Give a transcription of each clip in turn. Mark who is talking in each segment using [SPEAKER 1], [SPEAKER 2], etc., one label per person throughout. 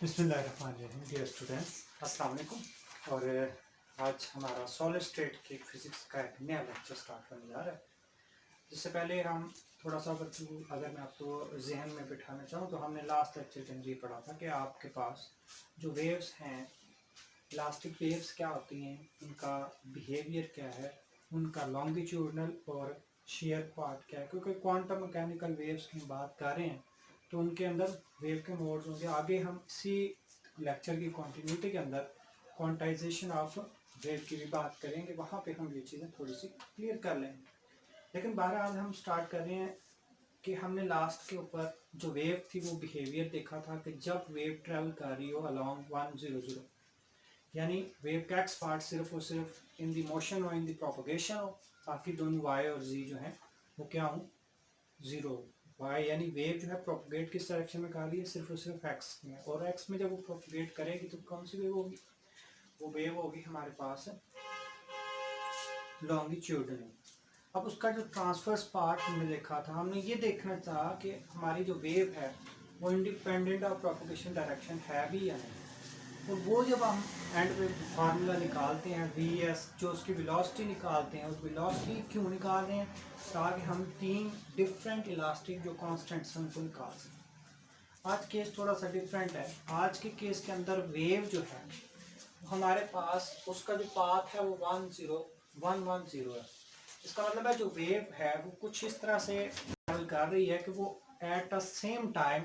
[SPEAKER 1] बिस्मिल्लाहिर्रहमानिर्रहीम। Dear students, अस्सलाम वालेकुम। और आज हमारा सॉलिड स्टेट की फिजिक्स का एक नया लेक्चर स्टार्ट होने जा रहा है। जिससे पहले हम थोड़ा सा अगर मैं आपको जहन में बिठाना चाहूँ तो हमने लास्ट लेक्चर के अंदर ये पढ़ा था कि आपके पास जो वेव्स हैं, इलास्टिक वेव्स क्या होती हैं, उनका बिहेवियर क्या है, उनका लॉन्गिट्यूडनल और शेयर पार्ट क्या है। क्योंकि क्वांटम मैकेनिकल वेव्स की बात कर रहे हैं तो उनके अंदर वेव के मोड्स होंगे। आगे हम इसी लेक्चर की कंटिन्यूटी के अंदर क्वांटाइजेशन ऑफ वेव की भी बात करेंगे, वहाँ पे हम ये चीज़ें थोड़ी सी क्लियर कर लेंगे। लेकिन बहरहाल हम स्टार्ट कर रहे हैं कि हमने लास्ट के ऊपर जो वेव थी वो बिहेवियर देखा था कि जब वेव ट्रेवल कर रही हो अलॉन्ग 100, यानी वेव का एक्स पार्ट सिर्फ और सिर्फ इन दी मोशन और इन दी प्रोपोगेशन हो, बाकी दोनों वाई और जी जो है वो क्या हो, जीरो। वाई यानी वेव जो है प्रोपोगेट किस डायरेक्शन में कर रही है, सिर्फ और सिर्फ एक्स में। और एक्स में जब वो प्रोपोगेट करेगी तो कौन सी वेव होगी, वो वेव होगी हमारे पास लॉन्गिट्यूडनल। अब उसका जो ट्रांसवर्स पार्ट हमने देखा था, हमने ये देखना था कि हमारी जो वेव है वो इंडिपेंडेंट ऑफ प्रोपोगेशन डायरेक्शन है भी या नहीं। और वो जब हम एंड पे फार्मूला निकालते हैं वी एस, जो उसकी वेलोसिटी निकालते हैं, उस वेलोसिटी क्यों निकाल रहे हैं, ताकि हम तीन डिफरेंट इलास्टिक जो कांस्टेंट्स हैं उनको निकाल सकें। आज केस थोड़ा सा डिफरेंट है। आज के केस के अंदर वेव जो है हमारे पास उसका जो पाथ है वो 10110 है। इसका मतलब है जो वेव है वो कुछ इस तरह से ट्रैवल कर रही है कि वो at the same time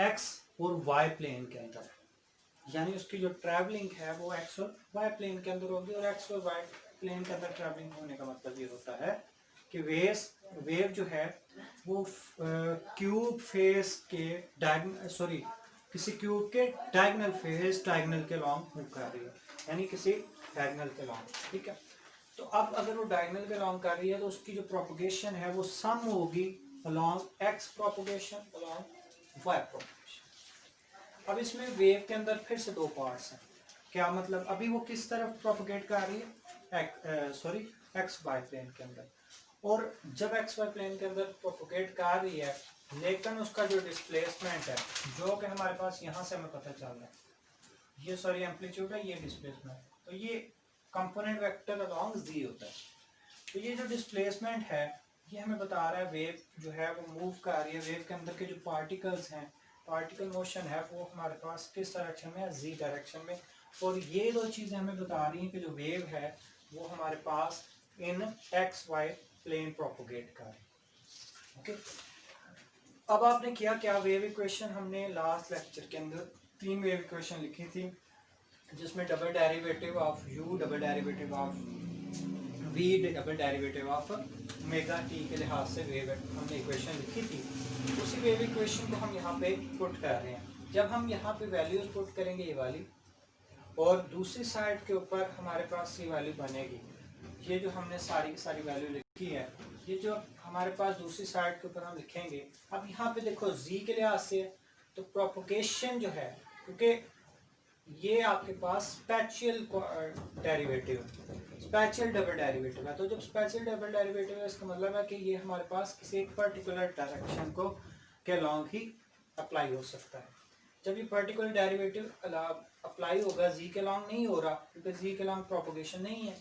[SPEAKER 1] x और वाई प्लेन के अंदर है। यानी उसकी जो ट्रैवलिंग है वो एक्स और वाई प्लेन के अंदर होगी। और एक्स और वाई प्लेन के अंदर ट्रैवलिंग होने का मतलब ये होता है कि वेव जो है वो क्यूब फेस के किसी क्यूब के डायगोनल फेस डायगोनल के लॉन्ग मूव कर रही है, यानी किसी डायगोनल के लॉन्ग। ठीक है, तो अब अगर वो डायगोनल के लॉन्ग कर रही है तो उसकी जो प्रोपोगेशन है वो सम होगी along x propagation along y propagation. अब इसमें वेव के अंदर फिर से दो पार्ट्स हैं। क्या मतलब, अभी वो किस तरफ प्रोपोगेट कर रही है, एक्स वाई प्लेन के अंदर। और जब एक्स वाई प्लेन के अंदर प्रोपोगेट कर रही है, लेकिन उसका जो डिस्प्लेसमेंट है जो कि हमारे पास यहाँ से हमें पता चल रहा है, ये एम्पलीट्यूड है, ये डिस्प्लेसमेंट, तो ये कंपोनेंट वेक्टर अलॉन्ग जी होता है। तो ये जो डिस्प्लेसमेंट है ये हमें बता रहा है वेव जो है वो मूव कर रही है। वेव के अंदर के जो पार्टिकल्स हैं, पार्टिकल मोशन है वो हमारे पास किस डायरेक्शन में है, जी डायरेक्शन में। और ये दो चीज़ें हमें बता रही हैं कि जो वेव है वो हमारे पास इन एक्स वाई प्लेन प्रोपोगेट कर रही है। ओके, अब आपने किया क्या, वेव इक्वेशन हमने लास्ट लेक्चर के अंदर तीन वेव इक्वेशन लिखी थी, जिसमें double derivative of u, double derivative of v, double derivative of omega T के लिहाज से वेव हमने इक्वेशन लिखी थी। उसी वेव इक्वेशन को हम यहाँ पे पुट कर रहे हैं। जब हम यहाँ पे वैल्यूज पुट करेंगे ये वाली, और दूसरी साइड के ऊपर हमारे पास ये वैल्यू बनेगी, ये जो हमने सारी की सारी वैल्यू लिखी है, ये जो हमारे पास दूसरी साइड के ऊपर हम लिखेंगे। अब यहाँ पे देखो जी के लिहाज से तो प्रोपोगेशन जो है, क्योंकि ये आपके पास spatial derivative, spatial double derivative है, तो जब स्पेशियल डबल डेरिवेटिव है इसका मतलब है कि ये हमारे पास किसी एक पर्टिकुलर डायरेक्शन को के लॉन्ग ही अप्लाई हो सकता है। जब ये पर्टिकुलर डेरिवेटिव अप्लाई होगा, जी के लॉन्ग नहीं हो रहा क्योंकि जी के लॉन्ग प्रोपोगेशन नहीं है,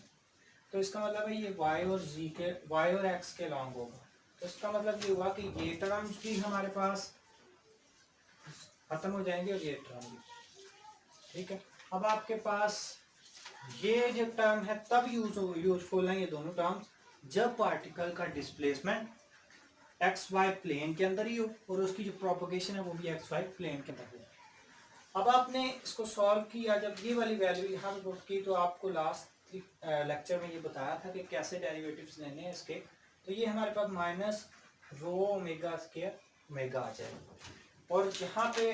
[SPEAKER 1] तो इसका मतलब है ये वाई और एक्स के लॉन्ग होगा। तो इसका मतलब ये हुआ कि ये टर्म्स भी हमारे पास खत्म हो जाएंगे और ये टर्म भी। ठीक है, अब आपके पास ये जो टर्म है तब यूजफुल है ये दोनों टर्म्स जब पार्टिकल का डिस्प्लेसमेंट एक्स वाई प्लेन के अंदर ही हो और उसकी जो प्रोपोगेशन है वो भी एक्स वाई प्लेन के अंदर हो। अब आपने इसको सॉल्व किया, जब ये वाली वैल्यू यहाँ पे पुट की, तो आपको लास्ट लेक्चर में ये बताया था कि कैसे डेरिवेटिव्स लेने हैं इसके। तो ये हमारे पास minus rho omega square omega आ जाएगा। और यहाँ पे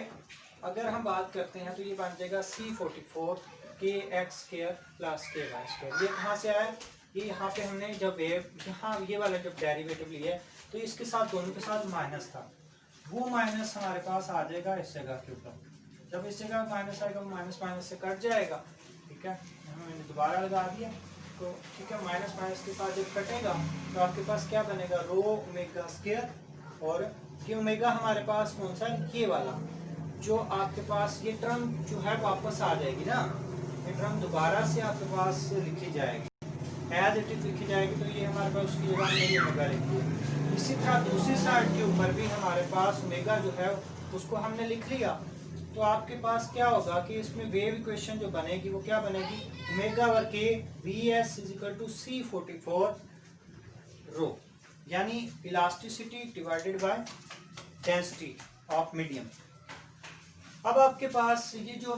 [SPEAKER 1] अगर हम बात करते हैं तो ये बन जाएगा C44 के एक्स स्क्वायर प्लस के वाई स्क्वायर। ये कहाँ से आया, ये यहाँ पे हमने जब वेव यहाँ ये वाला जब डेरिवेटिव लिया तो इसके साथ दोनों के साथ माइनस था, वो माइनस हमारे पास आ जाएगा इस जगह के ऊपर। जब इस जगह माइनस आएगा वो माइनस माइनस से कट जाएगा। ठीक है, मैंने दोबारा लगा दिया तो ठीक है, माइनस माइनस के साथ जब कटेगा तो आपके पास क्या बनेगा, रो ओमेगा स्क्वायर। और ये ओमेगा हमारे पास कौन सा है, ये वाला जो आपके पास ये टर्म जो है वापस आ जाएगी ना, ये टर्म दोबारा से आपके पास लिखी जाएगी, एज इट इज लिखी जाएगी, तो ये हमारे पास उसकी जगह हमने ये ओमेगा लिखी है। इसी तरह दूसरी साइड के ऊपर भी हमारे पास ओमेगा जो है उसको हमने लिख लिया, तो आपके पास क्या होगा कि इसमें वेव इक्वेशन जो बनेगी वो क्या बनेगी, omega over k v s is equal to C44 rho, यानी elasticity divided by density of medium. अब आपके पास ये जो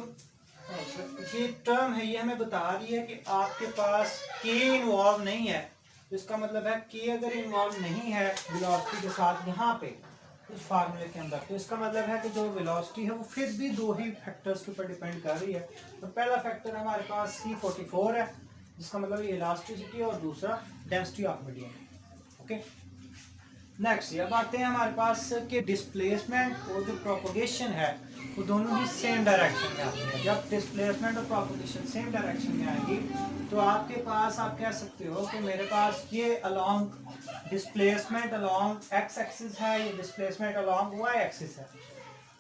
[SPEAKER 1] ये टर्म है ये हमें बता रही है कि आपके पास के इन्वॉल्व नहीं है, तो इसका मतलब है के अगर इन्वॉल्व नहीं है वेलोसिटी के साथ यहाँ पे इस फार्मूले के अंदर, तो इसका मतलब है कि जो वेलोसिटी है वो फिर भी दो ही फैक्टर्स के ऊपर डिपेंड कर रही है। तो पहला फैक्टर हमारे पास C44 है, जिसका मतलब ये इलास्टिसिटी, और दूसरा density of medium. Okay, next अब आते हैं हमारे पास कि डिस्प्लेसमेंट और जो प्रोपगेशन है वो दोनों ही सेम डायरेक्शन में आती है। जब डिस्प्लेसमेंट और प्रोपगेशन सेम डायरेक्शन में आएगी तो आपके पास आप कह सकते हो कि मेरे पास ये along displacement along x axis है, ये डिस्प्लेसमेंट अलोंग वाई एक्सिस है,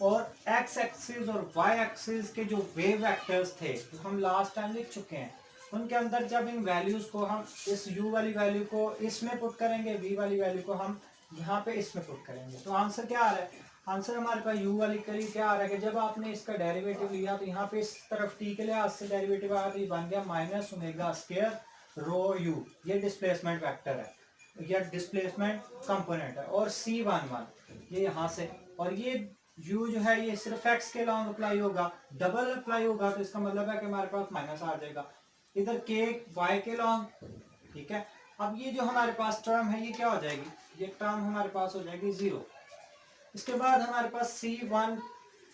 [SPEAKER 1] और एक्स एक्सिस और वाई एक्सिस के जो वेव वेक्टर्स थे तो हम लास्ट टाइम लिख चुके हैं, उनके अंदर जब इन वैल्यूज को हम इस u वाली वैल्यू को इसमें पुट करेंगे, v वाली वैल्यू को हम यहाँ पे इसमें पुट करेंगे, तो आंसर क्या आ रहा है, आंसर हमारे पास u वाली के लिए क्या आ रहा है कि जब आपने इसका डेरिवेटिव लिया तो यहाँ पे इस तरफ t के लिहाज से डेरिवेटिव आया तो ये बन गया माइनस ओमेगा स्क्वायर रो u, ये डिस्प्लेसमेंट वेक्टर है या डिस्प्लेसमेंट कंपोनेंट है, और C11 ये यहाँ से, और ये u जो है ये सिर्फ x के लॉन्ग अप्लाई होगा, डबल अप्लाई होगा तो इसका मतलब है कि हमारे पास माइनस आ जाएगा, इधर k y के लॉन्ग, ठीक है। अब ये जो हमारे पास टर्म है ये क्या हो जाएगी, ये टर्म हमारे पास हो जाएगी 0। इसके बाद हमारे पास C1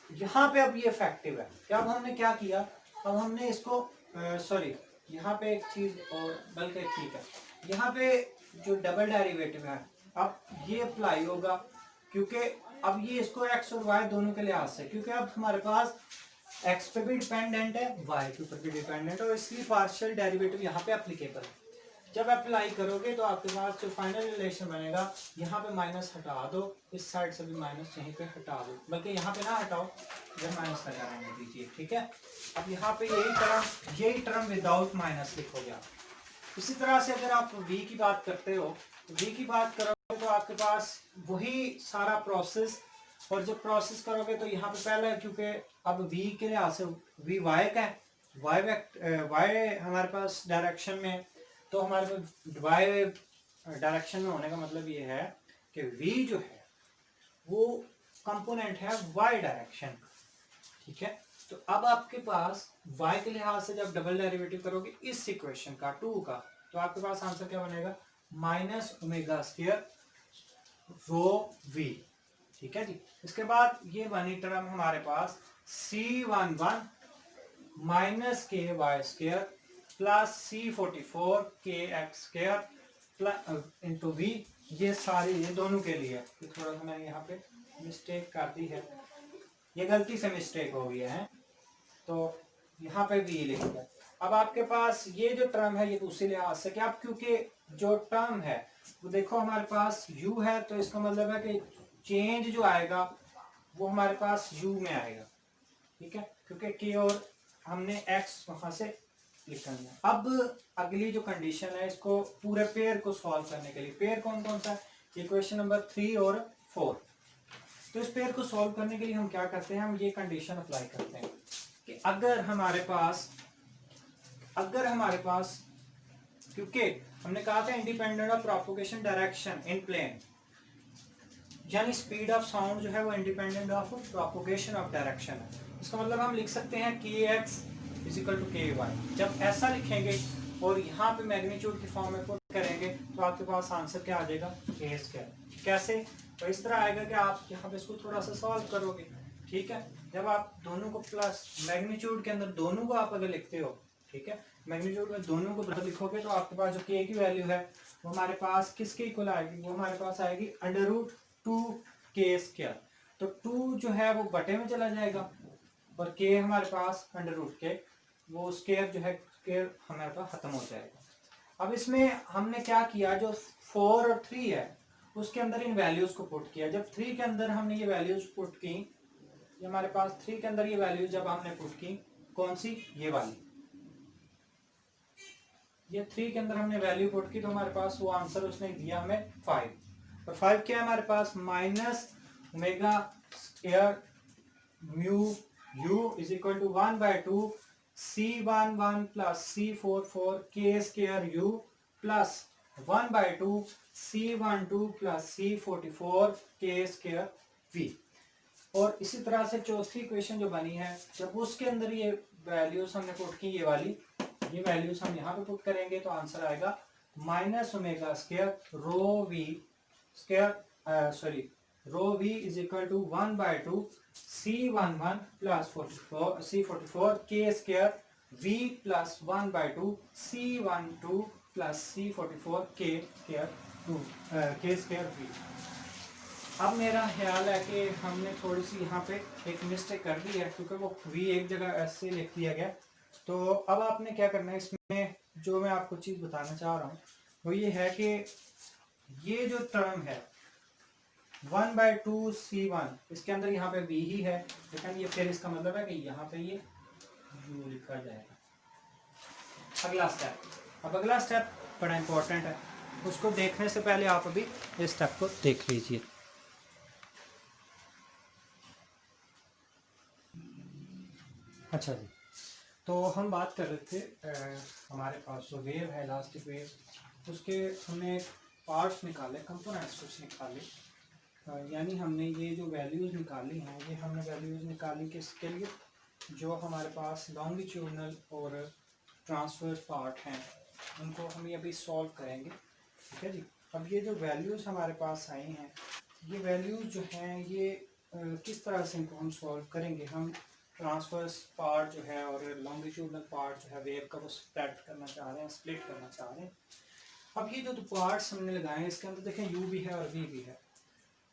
[SPEAKER 1] यहाँ पे अब ये इफेक्टिव है, क्या अब हमने क्या किया, अब हमने इसको सॉरी यहाँ पे एक चीज और बल्कि ठीक है, यहाँ पे जो डबल डेरिवेटिव है अब ये अप्लाई होगा, क्योंकि अब ये इसको x और y दोनों के लिहाज से, क्योंकि अब हमारे पास x पे भी डिपेंडेंट है y के ऊपर भी डिपेंडेंट है, और इसलिए पार्शियल डेरिवेटिव यहाँ पे एप्लीकेबल है। जब अप्लाई करोगे तो आपके पास जो फाइनल रिलेशन बनेगा, यहाँ पे माइनस हटा दो, इस साइड से भी माइनस यहीं पे हटा दो, बल्कि यहाँ पे ना हटाओ, जब माइनस लगा रहने दीजिए, ठीक है। अब यहाँ पे यही टर्म विदाउट माइनस लिखोगे आप। इसी तरह से अगर आप v की बात करते हो तो v की बात करोगे तो आपके पास वही सारा प्रोसेस, और जब प्रोसेस करोगे तो यहाँ पे पहले क्योंकि अब v के लिहाज से v y का है, y हमारे पास डायरेक्शन में, तो हमारे पास y डायरेक्शन में होने का मतलब ये है कि v जो है वो कंपोनेंट है y डायरेक्शन, ठीक है। तो अब आपके पास y के लिहाज से जब डबल डेरिवेटिव करोगे इस इक्वेशन का 2 का, तो आपके पास आंसर क्या बनेगा, माइनस ओमेगा स्क्वायर रो v, ठीक है जी। इसके बाद ये बनी टर्म हमारे पास C11 माइनस के वाई स्क्वायर प्लस C44 के x square plus into v, ये सारी ये दोनों के लिए, तो थोड़ा सा मैंने यहाँ पे मिस्टेक कर दी है, ये गलती से मिस्टेक हो गया है, तो यहाँ पे v लिख दिया। अब आपके पास ये जो टर्म है ये उसी लिहाज से कि आप क्योंकि जो टर्म है वो देखो हमारे पास u है, तो इसका मतलब है कि चेंज जो आएगा वो हमारे पास u में आएगा, ठीक है, क्योंकि k और हमने x वहां से लिखा है। अब अगली जो कंडीशन है इसको पूरे पेयर को सॉल्व करने के लिए, पेयर कौन कौन सा है, इक्वेशन नंबर 3 और 4, तो इस पेयर को सॉल्व करने के लिए हम क्या करते हैं, हम ये कंडीशन अप्लाई करते हैं कि अगर हमारे पास क्योंकि हमने कहा था independent of propagation direction in plane, यानी स्पीड ऑफ साउंड जो है वो independent of propagation of direction है, इसका मतलब हम लिख सकते हैं kx is equal to ky। जब ऐसा लिखेंगे और यहाँ पे मैग्नीट्यूड की फॉर्म में पुट करेंगे तो आपके पास आंसर क्या आ जाएगा, k स्क्वायर। कैसे, तो इस तरह आएगा कि आप यहाँ पे इसको थोड़ा सा सॉल्व करोगे, ठीक है। जब आप दोनों को प्लस मैग्नीट्यूड के अंदर दोनों को आप अगर लिखते हो, ठीक है, मैग्नीट्यूड में दोनों को बराबर लिखोगे तो आपके पास जो k की वैल्यू है वो हमारे पास किसके इक्वल आएगी, वो हमारे पास आएगी √2k स्क्वायर। तो 2 जो है वो बटे में चला जाएगा और k हमारे पास √k, वो स्क्वायर जो है स्क्वायर हमारे पास खत्म हो जाएगा। अब इसमें हमने क्या किया, जो 4 और 3 है उसके अंदर इन वैल्यूज को पुट किया। जब 3 के अंदर हमने ये वैल्यूज पुट की ये हमारे पास 3 के अंदर ये वैल्यू जब हमने पुट की, कौन सी, ये वाली, ये 3 के अंदर हमने वैल्यू पुट की तो हमारे पास वो आंसर उसने दिया हमें 5। और 5 क्या है हमारे पास, minus omega square mu u is equal to 1/2 C11 plus C44 k square u plus 1/2 C12 plus C44 k square v। और इसी तरह से चौथी इक्वेशन जो बनी है, जब उसके अंदर ये वैल्यूज हमने पुट की, ये वाली, ये वैल्यूज हम यहाँ पे पुट करेंगे तो आंसर आएगा minus omega square rho v square sorry rho v is equal to 1/2 C11 plus 44 C44 k square v plus 1/2 C12 plus C44 k square v। अब मेरा ख्याल है कि हमने थोड़ी सी यहाँ पे एक मिस्टेक कर दी है, क्योंकि वो v एक जगह ऐसे लिख दिया गया। तो अब आपने क्या करना है, इसमें जो मैं आपको चीज़ बताना चाह रहा हूँ वो ये है कि ये जो टर्म है 1/2 C1, इसके अंदर यहाँ पे v ही है, लेकिन ये फिर इसका मतलब है कि यहाँ पे ये u लिखा जाएगा। अगला स्टेप, अब अगला स्टेप बड़ा इंपॉर्टेंट है, उसको देखने से पहले आप अभी इस स्टेप को देख लीजिए। अच्छा जी, तो हम बात कर रहे थे हमारे पास जो वेव है, इलास्टिक वेव, उसके हमने पार्ट्स निकाले, कंपोनेंट्स कुछ निकाले, यानी हमने ये जो वैल्यूज़ निकाली हैं, ये हमने वैल्यूज़ निकाली किसके लिए, जो हमारे पास लॉन्गिट्यूडनल और ट्रांसवर्स पार्ट हैं, उनको हम अभी सॉल्व करेंगे। ठीक है जी। अब ये जो वैल्यूज़ हमारे पास आई हैं, ये वैल्यूज़ जो हैं ये किस तरह से इनको हम सॉल्व करेंगे। हम ट्रांसवर्स पार्ट जो है और लॉन्गिट्यूडनल पार्ट जो है वेव का, वो स्प्लिट करना चाह रहे हैं, स्प्लिट करना चाह रहे हैं। अब ये जो पार्ट्स हमने लगाए हैं, इसके अंदर देखें u भी है और v भी है,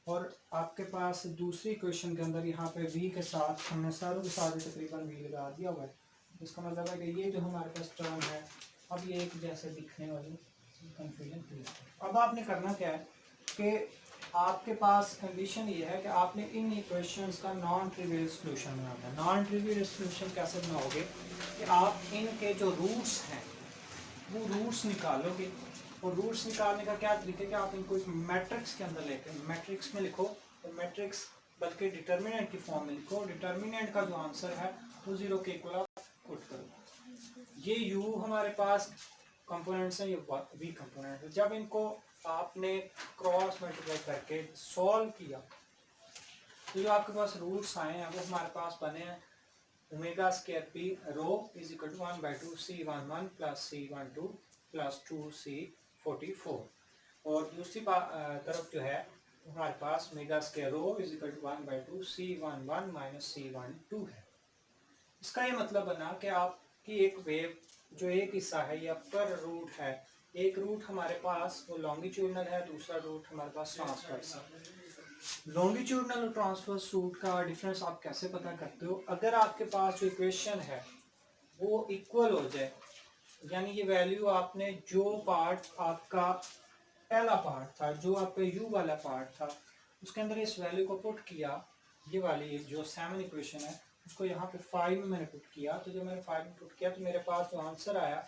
[SPEAKER 1] और आपके पास दूसरी क्वेश्चन के अंदर यहाँ पे v के साथ हमने सारों के साथ तकरीबन v लगा दिया हुआ है। इसका मतलब है कि ये जो हमारे पास टर्म है, अब ये एक जैसे दिखने वाली कंफ्यूजन क्लियर। अब आपने करना क्या है कि आपके पास कंडीशन ये है कि आपने इन इक्वेशंस का नॉन ट्रिवियल सॉल्यूशन बनाना है। नॉन ट्रिवियल सॉल्यूशन कैसे बनाओगे कि आप इनके जो रूट्स हैं वो रूट्स निकालोगे, और रूट्स निकालने का क्या तरीका है कि आप इनको एक मैट्रिक्स के अंदर लेके मैट्रिक्स में लिखो, और मैट्रिक्स बल्कि डिटर्मिनेंट की फॉर्म में लिखो, डिटर्मिनेंट का जो आंसर है वो 0 के इक्वल पुट करो। ये u हमारे पास कंपोनेंट्स हैं, ये v कंपोनेंट है। जब इनको आपने क्रॉस मल्टीप्लाई करके सॉल्व किया तो जो आपके पास रूट्स आए हैं वो हमारे पास बने हैं omega square p rho is equal to 1/2 C11 plus C12 plus 2C44, और दूसरी तरफ जो है हमारे पास omega square rho is equal to 1/2 C11 minus C12 है। इसका ये मतलब बना कि आपकी एक वेव जो एक हिस्सा है ये अपर रूट है, एक रूट हमारे पास वो लॉन्गिट्यूडनल है, दूसरा रूट हमारे पास ट्रांसवर्स है। लॉन्गिट्यूडनल और ट्रांसवर्स रूट का डिफरेंस आप कैसे पता करते हो? अगर आपके पास जो इक्वेशन है वो इक्वल हो जाए, यानी ये वैल्यू आपने जो पार्ट आपका पहला पार्ट था, जो आपका u वाला पार्ट था, उसके अंदर इस वैल्यू को पुट किया, ये वाली जो 7 इक्वेशन है उसको यहाँ पे 5 में मैंने पुट किया, तो जब मैंने 5 में पुट किया तो मेरे पास जो आंसर आया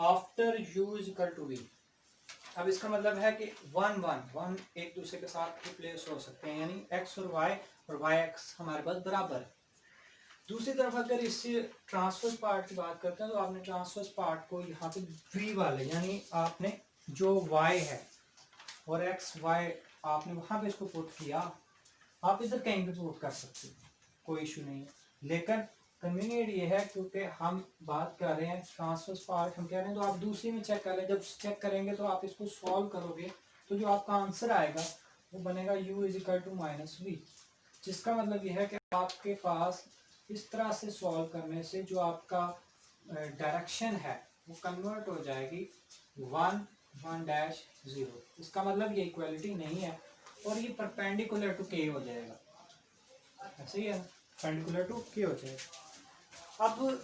[SPEAKER 1] after u is equal to v। अब इसका मतलब है कि 1 एक दूसरे के साथ रिप्लेस हो सकते हैं, यानी x और y और yx हमारे पास बराबर है। दूसरी तरफ अगर इस ट्रांसवर्स पार्ट की बात करते हैं तो आपने ट्रांसवर्स पार्ट को यहाँ पे v वाले, यानी आपने जो y है और x y आपने वहां पे इसको पुट किया, आप इधर कहीं भी पुट कर सकते हो, कोई इशू नहीं है। लेकिन कन्वीनियंट ये है क्योंकि हम बात कर रहे हैं ट्रांसवर्स पार्ट, हम कह रहे हैं, तो आप दूसरी में चेक कर लें। जब चेक करेंगे तो आप इसको सॉल्व करोगे तो जो आपका आंसर आएगा वो बनेगा u is equal to minus v, जिसका मतलब ये है कि आपके पास इस तरह से सॉल्व करने से जो आपका डायरेक्शन है वो कन्वर्ट हो जाएगी 1 0। इसका मतलब ये इक्वलिटी नहीं है, और ये परपेंडिकुलर टू k हो जाएगा, ऐसे ही है, परपेंडिकुलर टू k हो जाएगा। अब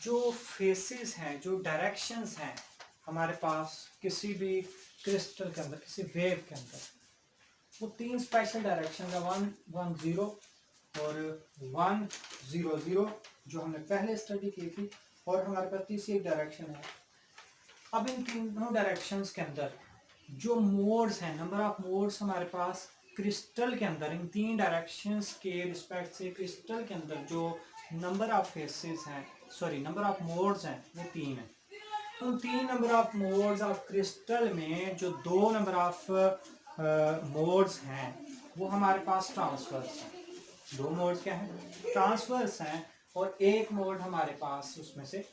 [SPEAKER 1] जो फेसेस हैं, जो डायरेक्शंस हैं हमारे पास किसी भी क्रिस्टल के अंदर, किसी वेव के अंदर, वो 3 स्पेशल डायरेक्शन है, 1 1 0 और 100 जो हमने पहले स्टडी की थी, और हमारे पास तीसरी एक डायरेक्शन है। अब इन तीनों डायरेक्शंस के अंदर जो मोड्स हैं, नंबर ऑफ मोड्स हमारे पास क्रिस्टल के अंदर इन तीन डायरेक्शंस के रिस्पेक्ट से क्रिस्टल के अंदर जो नंबर ऑफ फेसेस हैं, सॉरी नंबर ऑफ मोड्स हैं, वो 3 है। उन 3 number of modes of crystal में जो 2 नंबर ऑफ मोड्स हैं वो हमारे पास ट्रांसवर्स हैं। 2 मोड्स क्या हैं? ट्रांसवर्स हैं, और एक मोड हमारे पास उसमें से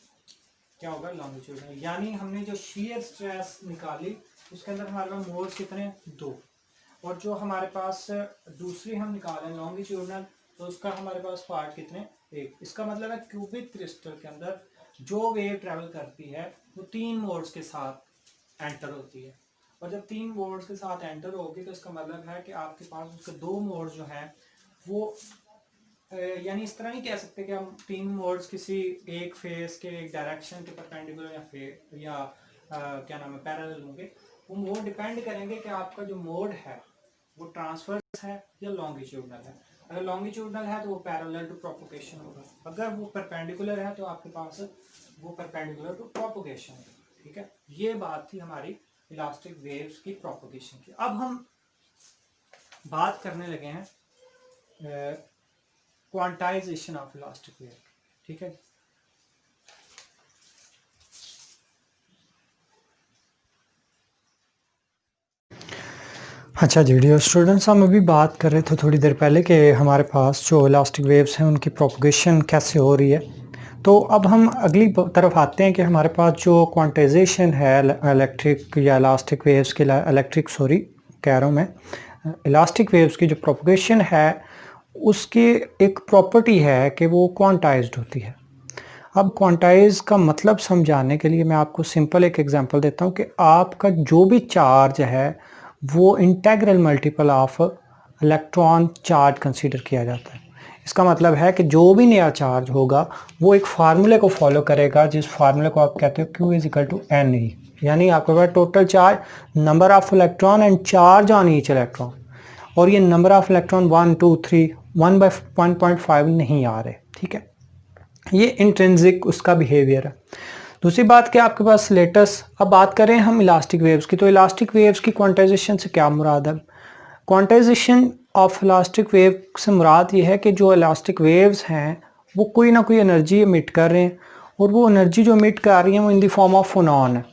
[SPEAKER 1] क्या होगा? लॉन्गिट्यूडनल। यानी हमने जो शेयर स्ट्रेस निकाली उसके अंदर हमारे पास मोड्स कितने? 2। और जो हमारे पास दूसरी हम निकालें लॉन्गिट्यूडनल, तो उसका हमारे पास पार्ट कितने? 1। इसका मतलब है क्यूबिक क्रिस्टल के अंदर जो वेव ट्रेवल करती है वो 3 मोड्स के साथ एंटर होती है। और जब 3 मोड्स के साथ एंटर होगी तो इसका मतलब है कि आपके पास उसके 2 मोड्स जो हैं वो यानी इस तरह नहीं कह सकते कि हम 3 मोड्स किसी एक फेस के एक डायरेक्शन के परपेंडिकुलर या क्या नाम है पैरेलल होंगे। वो मोड डिपेंड करेंगे कि आपका जो मोड है वो ट्रांसवर्स है या लॉन्गिट्यूडनल है। अगर लॉन्गिट्यूडनल है तो वो पैरेलल टू प्रोपगेशन होगा, अगर वो परपेंडिकुलर है तो आपके पास वो परपेंडिकुलर टू प्रोपगेशन है। ठीक है, ये बात थी हमारी इलास्टिक वेव्स की प्रोपगेशन की। अब हम बात करने लगे हैं क्वांटाइजेशन ऑफ इलास्टिक वेव। ठीक है,
[SPEAKER 2] अच्छा जी डियर स्टूडेंट्स, हम अभी बात कर रहे थे थोड़ी देर पहले कि हमारे पास जो इलास्टिक वेव्स हैं उनकी प्रोपगेशन कैसे हो रही है। तो अब हम अगली तरफ आते हैं कि हमारे पास जो क्वांटाइजेशन है इलेक्ट्रिक या इलास्टिक वेव्स की, इलेक्ट्रिक सॉरी कह रहा हूँ मैं, इलास्टिक वेव्स की जो प्रोपगेशन है उसकी एक प्रॉपर्टी है कि वो क्वांटाइज्ड होती है। अब क्वांटाइज का मतलब समझाने के लिए मैं आपको सिंपल एक एग्जांपल देता हूँ कि आपका जो भी चार्ज है वो integral multiple of electron charge consider किया जाता है। इसका मतलब है कि जो भी नया चार्ज होगा वो एक फार्मूले को फॉलो करेगा, जिस फार्मूले को आप कहते हो Q is equal to NE, यानी आपके पास total charge, number of electron and charge on each electron. और ये नंबर ऑफ इलेक्ट्रॉन 1 2 3 1/1.5 नहीं आ रहे। ठीक है, ये इंट्रिंसिक उसका बिहेवियर है। दूसरी बात कि आपके पास लेटस, अब बात करें हम इलास्टिक वेव्स की, तो इलास्टिक वेव्स की क्वांटाइजेशन से क्या मुराद है? क्वांटाइजेशन ऑफ इलास्टिक वेव से मुराद ये है कि जो इलास्टिक वेव्स हैं वो कोई ना कोई एनर्जी इमिट कर रहे हैं, और वो एनर्जी जो इमिट कर रही है वो इन द फॉर्म ऑफ फोनॉन है।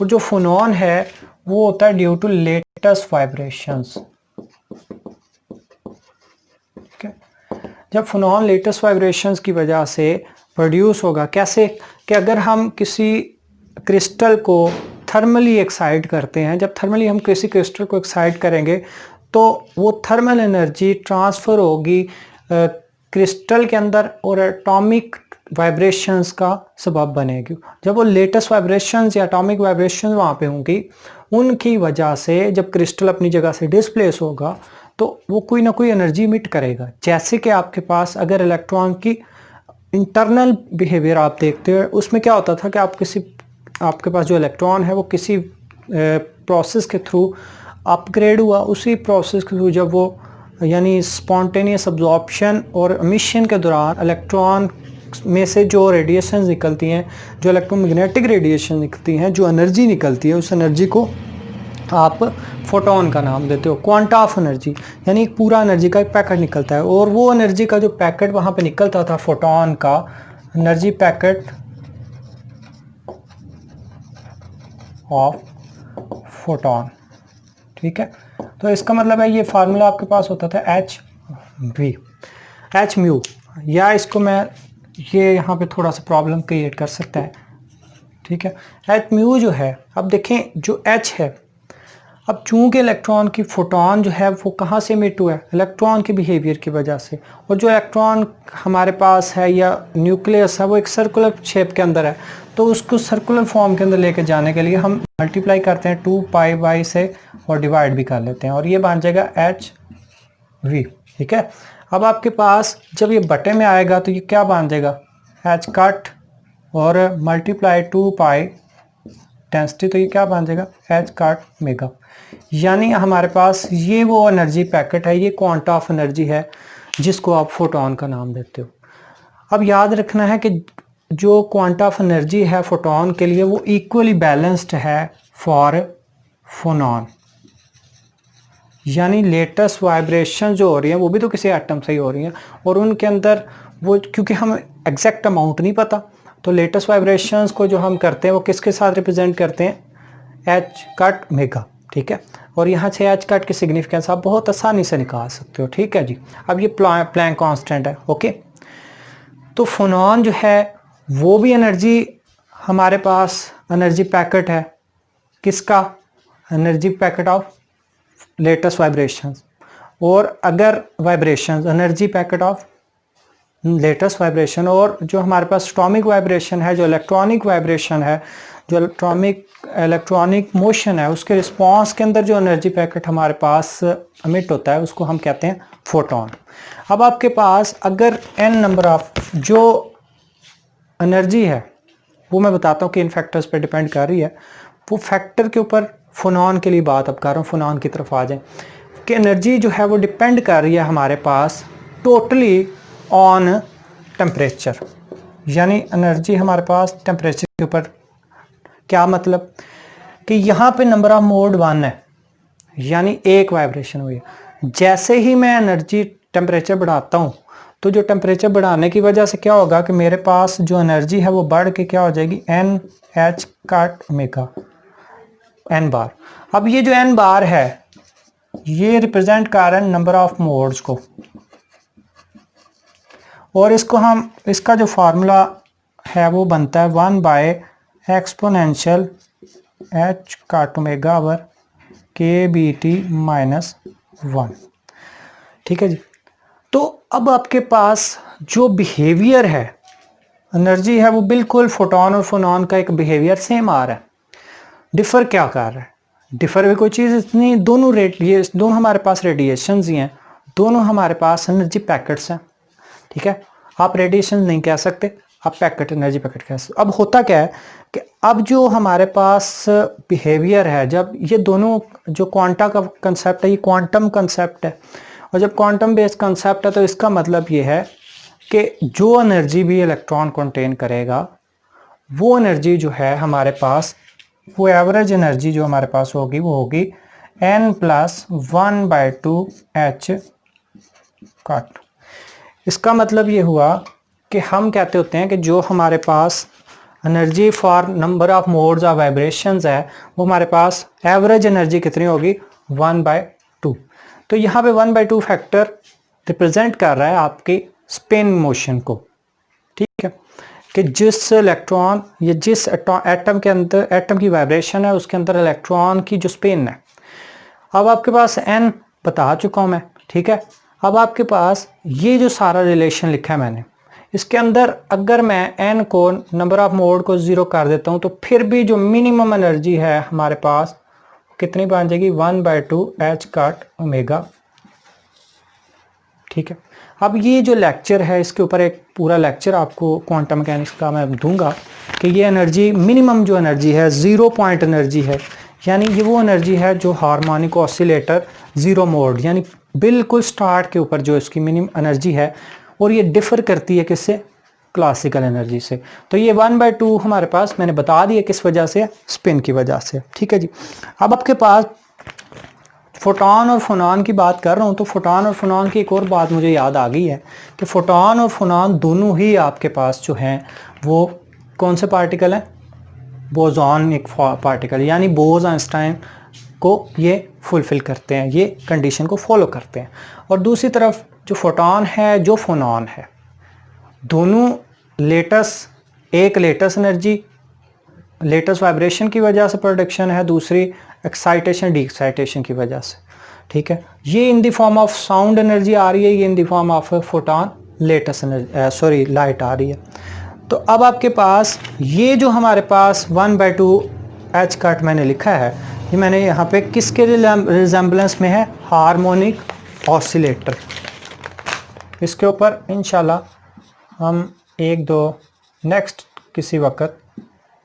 [SPEAKER 2] और जो फोनॉन है वो होता है ड्यू टू लेटेस्ट वाइब्रेशंस। ठीक है, जब फोनॉन लेटेस्ट वाइब्रेशंस की वजह से प्रोड्यूस होगा, कैसे कि अगर हम किसी क्रिस्टल को थर्मली एक्साइट करते हैं, जब थर्मली हम किसी क्रिस्टल को एक्साइट करेंगे तो वो थर्मल एनर्जी ट्रांसफ़र होगी क्रिस्टल के अंदर और एटॉमिक वाइब्रेशंस का सबब बनेगी। जब वो लेटेस्ट वाइब्रेशंस या एटॉमिक वाइब्रेशंस वहाँ पे होंगी, उनकी वजह से जब क्रिस्टल अपनी जगह से डिस्प्लेस होगा तो वो कोई ना कोई एनर्जी इमिट करेगा। जैसे कि आपके पास अगर इलेक्ट्रॉन की इंटरनल बिहेवियर आप देखते हो, उसमें क्या होता था कि आपके पास जो इलेक्ट्रॉन है वो किसी प्रोसेस के थ्रू अपग्रेड हुआ, उसी प्रोसेस के थ्रू जब वो यानी स्पॉन्टेनियस अब्जॉर्प्शन और एमिशन के दौरान इलेक्ट्रॉन में से जो रेडिएशन निकलती हैं, जो इलेक्ट्रोमैग्नेटिक रेडिएशन निकलती हैं, जो एनर्जी निकलती है, उस एनर्जी को आप फोटोन का नाम देते हो, क्वांटा ऑफ एनर्जी, यानी एक पूरा एनर्जी का एक पैकेट निकलता है। और वो एनर्जी का जो पैकेट वहाँ पे निकलता था, फोटोन का एनर्जी पैकेट ऑफ फोटोन। ठीक है, तो इसका मतलब है ये फार्मूला आपके पास होता था एच म्यू, या इसको मैं ये यहाँ पे थोड़ा सा प्रॉब्लम क्रिएट कर सकता है। ठीक है, एच म्यू जो है, अब देखें जो एच है, अब चूंकि इलेक्ट्रॉन की फोटोन जो है वो कहाँ से इमिट हुआ है? इलेक्ट्रॉन के बिहेवियर की वजह से। और जो इलेक्ट्रॉन हमारे पास है या न्यूक्लियस है वो एक सर्कुलर शेप के अंदर है, तो उसको सर्कुलर फॉर्म के अंदर लेके जाने के लिए हम मल्टीप्लाई करते हैं 2π से और डिवाइड भी कर लेते हैं, और ये बन जाएगा HV। ठीक है, अब आपके पास जब ये बटे में आएगा तो ये क्या बन जाएगा? H कट और मल्टीप्लाई 2π डेंसिटी, तो ये क्या बन जाएगा? H cut mega. यानी हमारे पास ये वो एनर्जी पैकेट है, ये क्वांटा ऑफ एनर्जी है जिसको आप फोटोन का नाम देते हो। अब याद रखना है कि जो क्वांटा ऑफ एनर्जी है फोटोन के लिए वो इक्वली बैलेंस्ड है फॉर फोनॉन, यानी लेटेस्ट वाइब्रेशन जो हो रही हैं वो भी तो किसी एटम से ही हो रही हैं, और उनके अंदर वो, क्योंकि हम एग्जैक्ट अमाउंट नहीं पता, तो लेटेस्ट वाइब्रेशंस को जो हम करते हैं वो किसके साथ रिप्रेजेंट करते हैं, एच कट मेगा, ठीक है। और यहाँ से एच कट की सिग्निफिकेंस आप बहुत आसानी से निकाल सकते हो, ठीक है जी। अब ये प्लैंक कांस्टेंट है, ओके। तो फोनॉन जो है वो भी एनर्जी, हमारे पास एनर्जी पैकेट है किसका, energy packet of latest vibrations, और अगर vibrations energy packet of latest vibration, और जो हमारे पास एटॉमिक वाइब्रेशन है, जो इलेक्ट्रॉनिक वाइब्रेशन है, जो इलेक्ट्रॉनिक मोशन है, उसके रिस्पांस के अंदर जो एनर्जी पैकेट हमारे पास एमिट होता है उसको हम कहते हैं फोटोन। अब आपके पास अगर n नंबर ऑफ जो एनर्जी है, वो मैं बताता हूँ कि इन फैक्टर्स पे डिपेंड कर रही है, वो फैक्टर के ऊपर फोनॉन के लिए बात अब कर रहा हूँ, फोनॉन की तरफ आ जाए कि एनर्जी जो है वो डिपेंड कर रही है हमारे पास टोटली ऑन टेम्परेचर, यानी एनर्जी हमारे पास टेम्परेचर के ऊपर। क्या मतलब कि यहाँ पे नंबर ऑफ मोड 1 है, यानी एक वाइब्रेशन हुई है। जैसे ही मैं एनर्जी टेम्परेचर बढ़ाता हूँ तो जो टेम्परेचर बढ़ाने की वजह से क्या होगा कि मेरे पास जो एनर्जी है वो बढ़ के क्या हो जाएगी, n h cut omega n bar. अब ये जो एन बार है ये रिप्रेजेंट कर रहा है नंबर ऑफ मोड्स को, और इसको हम, इसका जो फार्मूला है वो बनता है 1 by exponential h cut omega over k b t minus 1, ठीक है जी। तो अब आपके पास जो बिहेवियर है, एनर्जी है, वो बिल्कुल फोटोन और फोनॉन का एक बिहेवियर सेम आ रहा है। डिफर क्या कर रहा है, डिफर भी कोई चीज़ इतनी, दोनों दोनों हमारे पास रेडिएशंस ही हैं, दोनों हमारे पास एनर्जी पैकेट्स हैं, ठीक है। आप रेडिएशन नहीं कह सकते, आप पैकेट, एनर्जी पैकेट कह सकते। अब होता क्या है कि अब जो हमारे पास बिहेवियर है, जब ये दोनों जो क्वांटा का कंसेप्ट है, ये क्वांटम कंसेप्ट है, और जब क्वांटम बेस्ड कंसेप्ट है तो इसका मतलब ये है कि जो एनर्जी भी इलेक्ट्रॉन कंटेन करेगा वो एनर्जी जो है हमारे पास, वो एवरेज एनर्जी जो हमारे पास होगी वो होगी n प्लस 1/2 h कट। इसका मतलब ये हुआ कि हम कहते होते हैं कि जो हमारे पास energy for number of modes of vibrations है वो हमारे पास एवरेज एनर्जी कितनी होगी, 1/2। तो यहाँ पे 1/2 फैक्टर रिप्रेजेंट कर रहा है आपके स्पिन मोशन को, ठीक है, कि जिस इलेक्ट्रॉन या जिस एटम के अंदर, एटम की वाइब्रेशन है उसके अंदर इलेक्ट्रॉन की जो स्पिन है। अब आपके पास n बता चुका हूँ मैं, ठीक है। अब आपके पास ये जो सारा रिलेशन लिखा है मैंने, इसके अंदर अगर मैं n को, नंबर ऑफ मोड को 0 कर देता हूँ तो फिर भी जो मिनिमम एनर्जी है हमारे पास कितनी बन जाएगी, 1/2 h कट ओमेगा, ठीक है। अब ये जो लेक्चर है इसके ऊपर एक पूरा लेक्चर आपको क्वांटम मैकेनिक्स का मैं दूंगा कि ये एनर्जी, मिनिमम जो एनर्जी है 0 पॉइंट एनर्जी है, यानी ये वो एनर्जी है जो हार्मोनिक ऑसिलेटर 0 मोड, यानी बिल्कुल स्टार्ट के ऊपर जो इसकी मिनिमम एनर्जी है, और ये डिफर करती है किससे, क्लासिकल एनर्जी से। तो ये 1/2 हमारे पास मैंने बता दिया किस वजह से, स्पिन की वजह से, ठीक है जी। अब आपके पास फोटॉन और फोनॉन की बात कर रहा हूँ, तो फोटॉन और फोनॉन की एक और बात मुझे याद आ गई है कि फोटॉन और फोनॉन दोनों ही आपके पास जो हैं वो कौन से पार्टिकल हैं, बोसॉन एक पार्टिकल, यानी बोस आइंस्टाइन को ये फुलफिल करते हैं, ये कंडीशन को फॉलो करते हैं। और दूसरी तरफ जो फोटॉन है, जो फोनॉन है, दोनों लेटेस्ट, एक लेटेस्ट एनर्जी लेटेस्ट वाइब्रेशन की वजह से प्रोडक्शन है, दूसरी एक्साइटेशन डी एक्साइटेशन की वजह से, ठीक है। ये in the form of sound energy आ रही है, ये in the form of photon latest energy, sorry light आ रही है। तो अब आपके पास ये जो हमारे पास 1/2 h कट मैंने लिखा है, ये मैंने यहाँ पे किसके रिजेम्बलेंस में है, हार्मोनिक ऑसिलेटर। इसके ऊपर इंशाल्लाह हम 1-2 नेक्स्ट किसी वक्त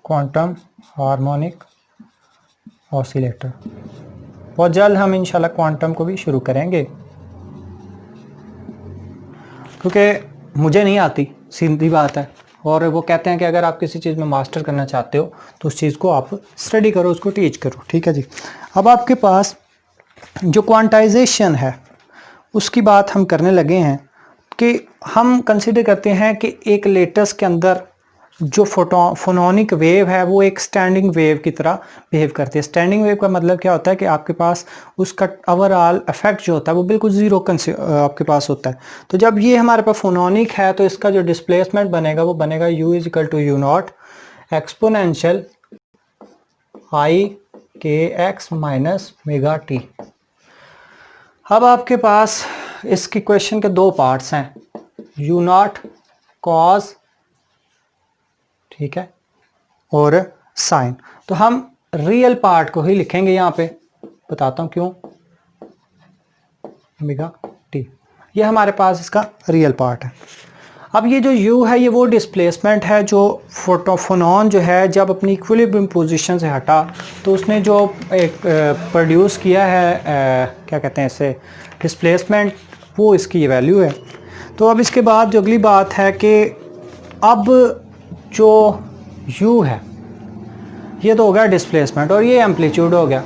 [SPEAKER 2] क्वांटम हार्मोनिक ऑसिलेटर, बहुत जल्द हम इंशाल्लाह क्वांटम को भी शुरू करेंगे। क्योंकि मुझे नहीं आती, सीधी बात है। और वो कहते हैं कि अगर आप किसी चीज़ में मास्टर करना चाहते हो तो उस चीज़ को आप स्टडी करो, उसको टीच करो, ठीक है जी। अब आपके पास जो क्वांटाइजेशन है उसकी बात हम करने लगे हैं कि हम कंसिडर करते हैं कि एक लेटस के अंदर जो फोनोनिक वेव है वो एक स्टैंडिंग वेव की तरह बिहेव करती है। स्टैंडिंग वेव का मतलब क्या होता है कि आपके पास उसका ओवरऑल इफेक्ट जो होता है वो बिल्कुल ज़ीरो आपके पास होता है। तो जब ये हमारे पास फोनोनिक है तो इसका जो डिस्प्लेसमेंट बनेगा वो बनेगा u is equal to u naught exponential i k x minus mega T. अब आपके पास इसकी क्वेश्चन के दो पार्ट्स हैं, यू नॉट कॉज, ठीक है, और साइन। तो हम रियल पार्ट को ही लिखेंगे यहाँ पे, बताता हूँ क्यों। ओमेगा टी ये हमारे पास इसका रियल पार्ट है। अब ये जो u है ये वो डिस्प्लेसमेंट है जो फोटोफोनॉन जो है जब अपनी इक्विलिब्रियम पोजीशन से हटा तो उसने जो एक प्रोड्यूस किया है क्या कहते हैं इसे, डिस्प्लेसमेंट, वो इसकी ये वैल्यू है। तो अब इसके बाद जो अगली बात है कि अब जो u है ये तो हो गया डिस्प्लेसमेंट और ये एम्पलीट्यूड हो गया,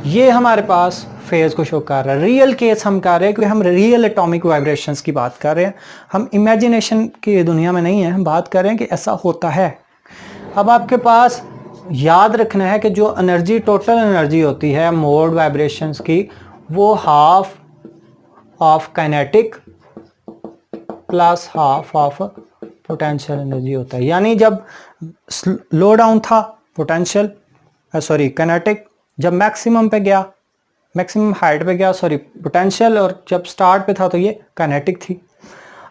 [SPEAKER 2] ये हमारे पास फेज को शो कर रहा है। रियल केस हम कर रहे हैं क्योंकि हम रियल एटॉमिक वाइब्रेशंस की बात कर रहे हैं, हम इमेजिनेशन की दुनिया में नहीं है, हम बात कर रहे हैं कि ऐसा होता है। अब आपके पास याद रखना है कि जो एनर्जी, टोटल एनर्जी होती है मोड वाइब्रेशंस की, वो half of kinetic plus half of potential energy होता है। यानी जब लो डाउन था पोटेंशियल, सॉरी काइनेटिक, जब मैक्सिमम पे गया, मैक्सिमम हाइट पे गया सॉरी पोटेंशियल, और जब स्टार्ट पे था तो ये काइनेटिक थी।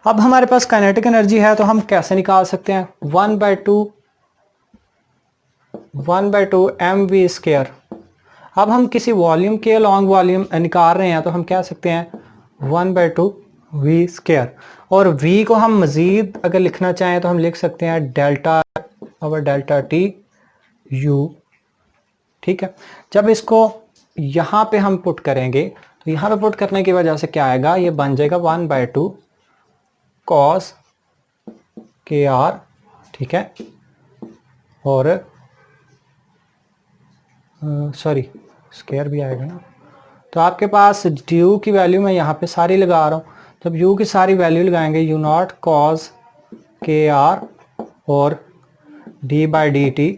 [SPEAKER 2] अब हमारे पास काइनेटिक एनर्जी है तो हम कैसे निकाल सकते हैं, 1/2 mv स्क्वायर। अब हम किसी वॉल्यूम के लॉन्ग वॉल्यूम निकाल रहे हैं तो हम कह सकते हैं 1/2 v स्क्वायर, और v को हम मजीद अगर लिखना चाहें तो हम लिख सकते हैं delta over delta T u, ठीक है। जब इसको यहाँ पे हम पुट करेंगे तो यहाँ पे पुट करने की वजह से क्या आएगा, ये बन जाएगा 1/2 cos के आर, ठीक है, और सॉरी स्क्वायर भी आएगा ना। तो आपके पास u की वैल्यू मैं यहाँ पे सारी लगा रहा हूँ, जब u की सारी वैल्यू लगाएंगे u नॉट cos के आर और d/dt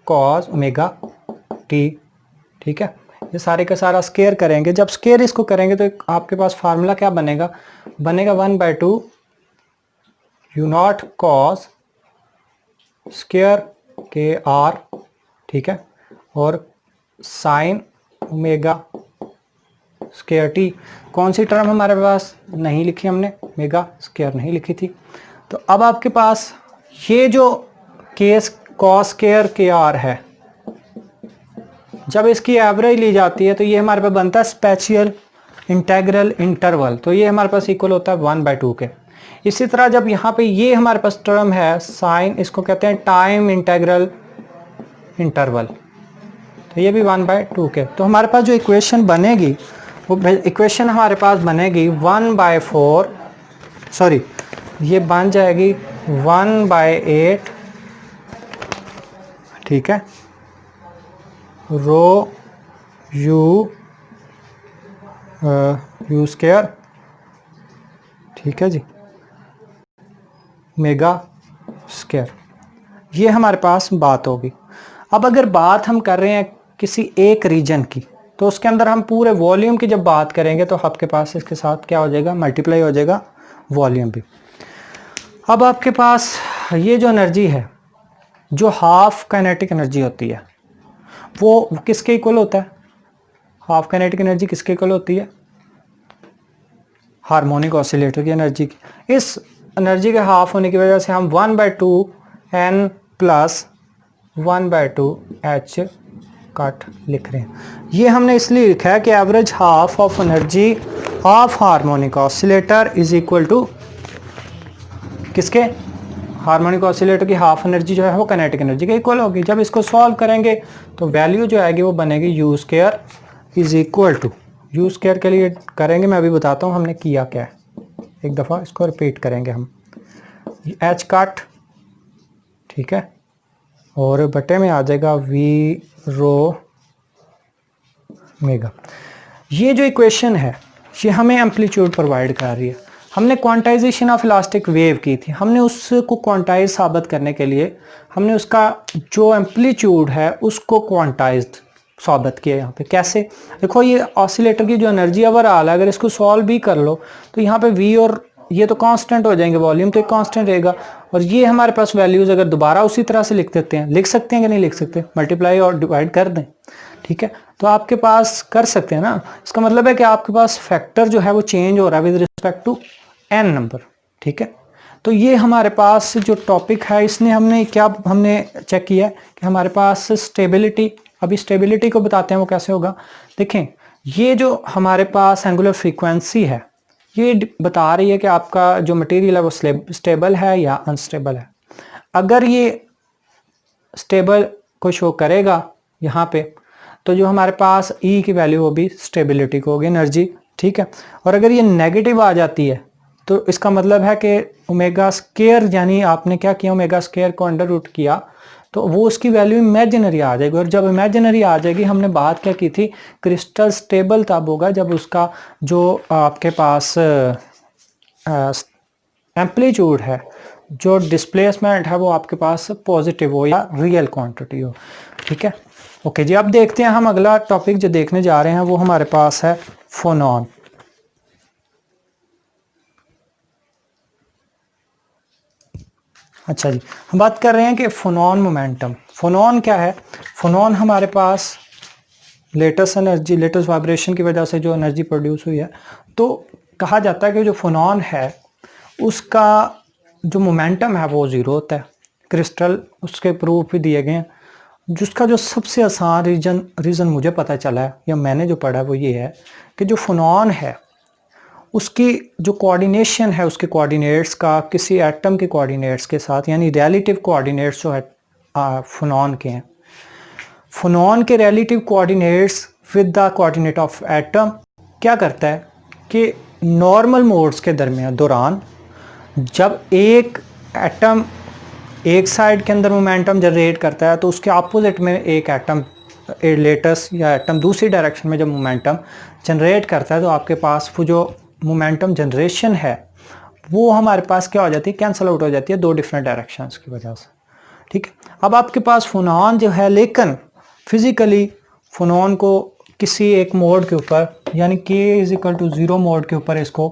[SPEAKER 2] cos ओमेगा टी, ठीक है। ये सारे का सारा स्केयर करेंगे, जब स्केयर इसको करेंगे तो आपके पास फार्मूला क्या बनेगा, बनेगा 1/2 यू नॉट कॉस स्केयर के आर, ठीक है, और साइन ओमेगा स्केयर टी। कौन सी टर्म हमारे पास नहीं लिखी हमने, मेगा स्केयर नहीं लिखी थी। तो अब आपके पास ये जो केस कॉस स्केयर के आर है, जब इसकी एवरेज ली जाती है तो ये हमारे पास बनता है स्पेशियल इंटेग्रल इंटरवल, तो ये हमारे पास इक्वल होता है 1/2 के। इसी तरह जब यहाँ पे ये हमारे पास टर्म है साइन, इसको कहते हैं टाइम इंटेग्रल इंटरवल, तो ये भी 1/2 के। तो हमारे पास जो इक्वेशन बनेगी वो इक्वेशन हमारे पास बनेगी 1/4, सॉरी ये बन जाएगी 1/8, ठीक है, रो यू स्क्वायर, ठीक है जी, मेगा स्क्वायर। ये हमारे पास बात होगी। अब अगर बात हम कर रहे हैं किसी एक रीजन की तो उसके अंदर हम पूरे वॉल्यूम की जब बात करेंगे तो आपके पास इसके साथ क्या हो जाएगा, मल्टीप्लाई हो जाएगा वॉल्यूम भी। अब आपके पास ये जो एनर्जी है, जो हाफ काइनेटिक एनर्जी होती है, वो किसके इक्वल होता है, हाफ काइनेटिक एनर्जी किसके इक्वल होती है, हार्मोनिक ऑसिलेटर की एनर्जी की। इस एनर्जी के हाफ होने की वजह से हम 1/2 n प्लस 1/2 h कट लिख रहे हैं। ये हमने इसलिए लिखा है कि average half of energy of harmonic oscillator is equal to किसके, हार्मोनिक ऑसिलेटर की हाफ एनर्जी जो है वो काइनेटिक एनर्जी के इक्वल होगी। जब इसको सॉल्व करेंगे तो वैल्यू जो आएगी वो बनेगी u square is equal to, u square के लिए करेंगे मैं अभी बताता हूँ हमने किया क्या है। एक दफ़ा इसको रिपीट करेंगे हम, एच कट, ठीक है, और बटे में आ जाएगा वी रो मेगा। ये जो इक्वेशन है ये हमें एम्पलीट्यूड प्रोवाइड कर रही है। हमने क्वांटाइजेशन ऑफ इलास्टिक वेव की थी, हमने उसको क्वांटाइज साबित करने के लिए हमने उसका जो एम्पलीट्यूड है उसको क्वांटाइज्ड साबित किया। यहाँ पे कैसे, देखो ये ऑसिलेटर की जो एनर्जी ओवरऑल है, अगर इसको सॉल्व भी कर लो तो यहाँ पे वी और ये तो कांस्टेंट हो जाएंगे, वॉल्यूम तो एक कांस्टेंट रहेगा, और ये हमारे पास वैल्यूज अगर दोबारा उसी तरह से लिख देते हैं, लिख सकते हैं कि नहीं लिख सकते, मल्टीप्लाई और डिवाइड कर दें, ठीक है, तो आपके पास कर सकते हैं ना। इसका मतलब है कि आपके पास फैक्टर जो है वो चेंज हो रहा है with respect to n number, ठीक है। तो ये हमारे पास जो टॉपिक है इसने हमने क्या हमने चेक किया है कि हमारे पास स्टेबिलिटी, अभी स्टेबिलिटी को बताते हैं वो कैसे होगा। देखें ये जो हमारे पास एंगुलर फ्रीक्वेंसी है ये बता रही है कि आपका जो मटेरियल है वो स्टेबल है या अनस्टेबल है। अगर ये स्टेबल को शो करेगा यहाँ पे तो जो हमारे पास E की वैल्यू वो भी स्टेबिलिटी को होगी, एनर्जी, ठीक है। और अगर ये नेगेटिव आ जाती है तो इसका मतलब है कि ओमेगा स्क्वायर, यानी आपने क्या किया, ओमेगा स्क्वायर को अंडर रूट किया तो वो उसकी वैल्यू इमेजिनरी आ जाएगी। और जब इमेजिनरी आ जाएगी, हमने बात क्या की थी, क्रिस्टल स्टेबल तब होगा जब उसका जो आपके पास एम्पलीट्यूड है, जो डिस्प्लेसमेंट है वो आपके पास पॉजिटिव हो या रियल क्वांटिटी हो, ठीक है। ओके जी, अब देखते हैं हम अगला टॉपिक जो देखने जा रहे हैं वो हमारे पास है फोनॉन। अच्छा जी, हम बात कर रहे हैं कि फोनॉन मोमेंटम। फोनॉन क्या है, फोनॉन हमारे पास लेटेस्ट एनर्जी, लेटेस्ट वाइब्रेशन की वजह से जो एनर्जी प्रोड्यूस हुई है, तो कहा जाता है कि जो फोनॉन है उसका जो मोमेंटम है वो ज़ीरो होता है। क्रिस्टल उसके प्रूफ भी दिए गए हैं। जिसका जो सबसे आसान रीज़न मुझे पता चला है या मैंने जो पढ़ा है वो ये है कि जो फोनॉन है उसकी जो कोऑर्डिनेशन है, उसके कोऑर्डिनेट्स का किसी एटम के कोऑर्डिनेट्स के साथ, यानी रिलेटिव कोऑर्डिनेट्स जो है फोनॉन के हैं, फोनॉन के relative coordinates with the coordinate of atom क्या करता है कि नॉर्मल मोड्स के दौरान जब एक एटम एक साइड के अंदर मोमेंटम जनरेट करता है तो उसके अपोजिट में एक एटम लेटस या एटम दूसरी डायरेक्शन में जब मोमेंटम जनरेट करता है तो आपके पास वो जो मोमेंटम जनरेशन है वो हमारे पास क्या हो जाती है, कैंसिल आउट हो जाती है दो डिफरेंट डायरेक्शंस की वजह से, ठीक है। अब आपके पास फोनॉन जो है, लेकिन फिजिकली फोनॉन को किसी एक मोड के ऊपर यानी k=0 मोड के ऊपर इसको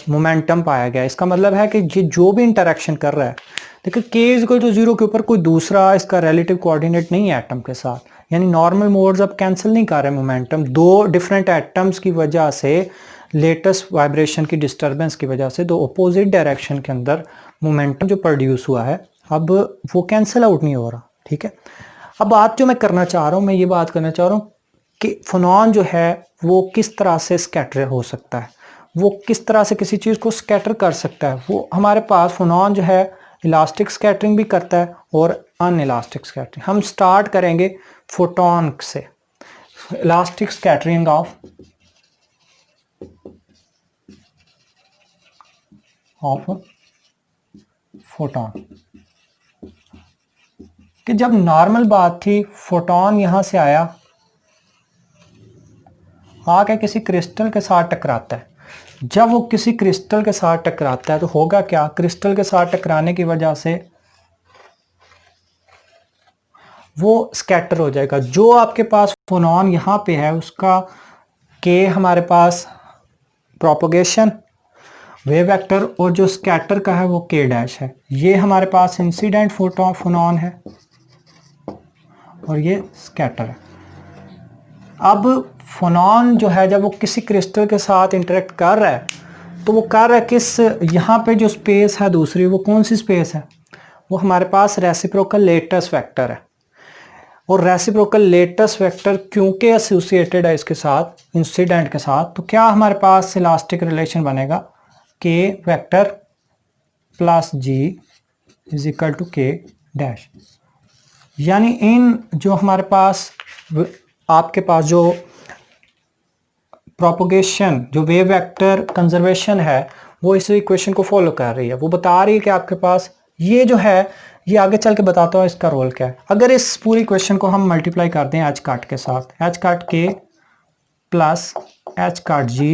[SPEAKER 2] मोमेंटम पाया गया। इसका मतलब है कि ये जो भी इंटरेक्शन कर रहा है, देखिए k=0 के ऊपर कोई दूसरा इसका रिलेटिव कोऑर्डिनेट नहीं है एटम के साथ, यानी नॉर्मल मोड्स अब कैंसिल नहीं कर रहे मोमेंटम, दो डिफरेंट एटम्स की वजह से, लेटेस्ट वाइब्रेशन की डिस्टर्बेंस की वजह से दो अपोजिट डायरेक्शन के अंदर मोमेंटम जो प्रोड्यूस हुआ है अब वो कैंसिल आउट नहीं हो रहा, ठीक है। अब बात जो मैं करना चाह रहा हूँ, मैं ये बात करना चाह रहा हूँ कि फोनॉन जो है वो किस तरह से स्कैटर हो सकता है, वो किस तरह से किसी चीज़ को स्कैटर कर सकता है। वो हमारे पास फोनॉन जो है इलास्टिक स्कैटरिंग भी करता है और अन इलास्टिक स्कैटरिंग। हम स्टार्ट करेंगे फोटोन से, इलास्टिक स्कैटरिंग ऑफ फोटोन। कि जब नॉर्मल बात थी, फोटोन यहां से आया, आके किसी क्रिस्टल के साथ टकराता है। जब वो किसी क्रिस्टल के साथ टकराता है तो होगा क्या, क्रिस्टल के साथ टकराने की वजह से वो स्कैटर हो जाएगा। जो आपके पास फोनॉन यहाँ पे है उसका के हमारे पास प्रोपगेशन वेव वेक्टर और जो स्कैटर का है वो के डैश है। ये हमारे पास इंसिडेंट फोनॉन है और ये स्कैटर है। अब फोनॉन जो है जब वो किसी क्रिस्टल के साथ इंटरेक्ट कर रहा है तो वो कर रहा है किस, यहाँ पे जो स्पेस है दूसरी, वो कौन सी स्पेस है, वो हमारे पास रेसिप्रोकल लेटस वेक्टर है। और रेसिप्रोकल लेटस वेक्टर क्योंकि एसोसिएटेड है इसके साथ, इंसिडेंट के साथ, तो क्या हमारे पास इलास्टिक रिलेशन बनेगा, k vector plus g is equal to k dash. यानी इन जो हमारे पास आपके पास जो प्रोपगेशन, जो वेव वेक्टर कंजर्वेशन है वो इस इक्वेशन को फॉलो कर रही है, वो बता रही है कि आपके पास ये जो है, ये आगे चल के बताता हूँ इसका रोल क्या है। अगर इस पूरी इक्वेशन को हम मल्टीप्लाई करते हैं एच काट के साथ, एच काट के प्लस एच काट जी